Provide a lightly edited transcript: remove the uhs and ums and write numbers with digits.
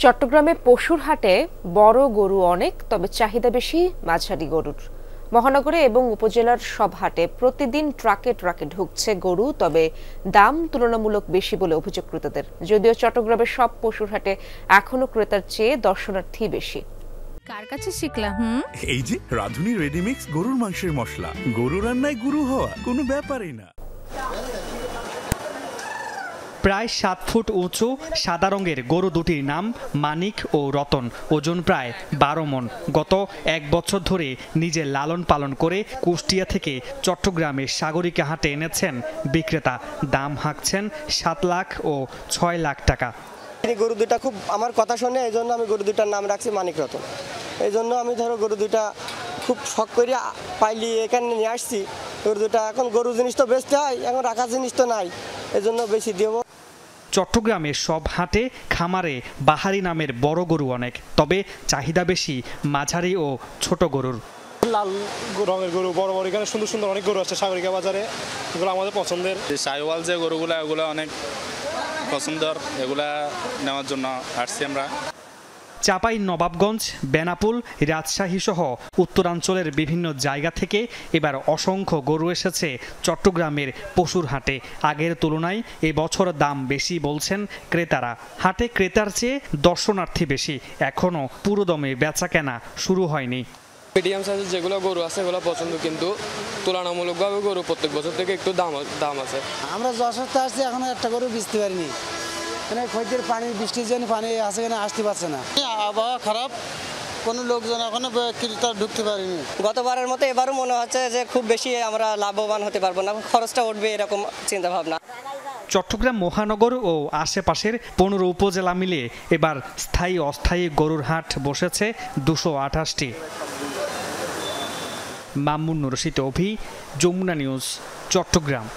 চট্টগ্রামে পশুর হাটে বড় গরু অনেক, তবে চাহিদা বেশি মাঝারি গরুর। মহানগরে এবং উপজেলার সব হাটে প্রতিদিন ট্রাকে ট্রাকে ঢুকছে গরু, তবে দাম তুলনামূলক বেশি বলে অভিযোগ ক্রেতাদের। যদিও চট্টগ্রামের সব পশুর হাটে এখনো ক্রেতার চেয়ে দর্শনার্থী বেশি। কার কাছে শিখলা? এই যে রাধুনী রেডিমিক্স গরুর মাংসের মশলা। গরু রান্নায় গুরু হওয়া কোনো ব্যাপারই না। প্রায় 7 ফুট উঁচু সাদা রঙের গরু দুটির নাম মানিক ও রতন। ওজন প্রায় 12 মণ। গত 1 বছর ধরে নিজে লালন পালন করে কুষ্টিয়া থেকে চট্টগ্রামের সাগরিকা হাটে এনেছেন বিক্রেতা। দাম হাঁকছেন 7 লাখ ও 6 লাখ টাকা। গরু দুটা খুব আমার কথা শোনে, এই জন্য আমি গরু দুটার নাম রাখছি মানিক রতন। এই জন্য আমি গরু দুটা খুব শখ করে পাইলি এখানে নিয়ে আসছি। গরু দুটা এখন গরু জিনিস তো বেচতে হয়, এখন রাখার জিনিস তো নাই, এই জন্য বেশি দেব। চট্টগ্রামের সব হাটে খামারে বাহারি নামের বড় গরু অনেক, তবে চাহিদা বেশি মাঝারি ও ছোট গরুর। লাল রঙের গরু বড় বড়, এখানে সুন্দর সুন্দর অনেক গরু আছে সাগরিকা বাজারে, এগুলো আমাদের পছন্দের। সাইওয়াল যে গরুগুলো এগুলো অনেক পছন্দের, এগুলা নেওয়ার জন্য আসছি আমরা। চাপাই নবাবগঞ্জ, বেনাপুল, রাজশাহী সহ উত্তরাঞ্চলের বিভিন্ন জায়গা থেকে এবার অসংখ্য গরু এসেছে চট্টগ্রামের পশুর হাটে। আগের তুলনায় এবছর দাম বেশি বলছেন ক্রেতারা। হাটে ক্রেতার চেয়ে দর্শনার্থী বেশি, এখনও পুরোদমে বেচাকেনা শুরু হয়নি। মিডিয়াম সাইজের যেগুলো গরু আছে এগুলো পছন্দ, কিন্তু তুলনামূলকভাবে গরু প্রত্যেক বছর থেকে একটু দাম আছে। আমরা যশোরতে আসছি, এখনো একটা গরু বেচতে পারিনি। মানে খৈদের পানি, বৃষ্টির জন্য পানি আছে, এখানে আসতে পারছে না। আবহাওয়া খারাপ, কোনো লোকজন এখনো ক্রেতা ঢুকতে পারেনি। গতবারের মতো এবারও মনে হচ্ছে যে খুব বেশি আমরা লাভবান হতে পারবো না, খরচটা উঠবে এরকম চিন্তা ভাবনা। চট্টগ্রাম মহানগর ও আশেপাশের 15 উপজেলা মিলে এবার স্থায়ী অস্থায়ী গরুর হাট বসেছে 228টি। মামুন রশিদ অভি, যমুনা নিউজ, চট্টগ্রাম।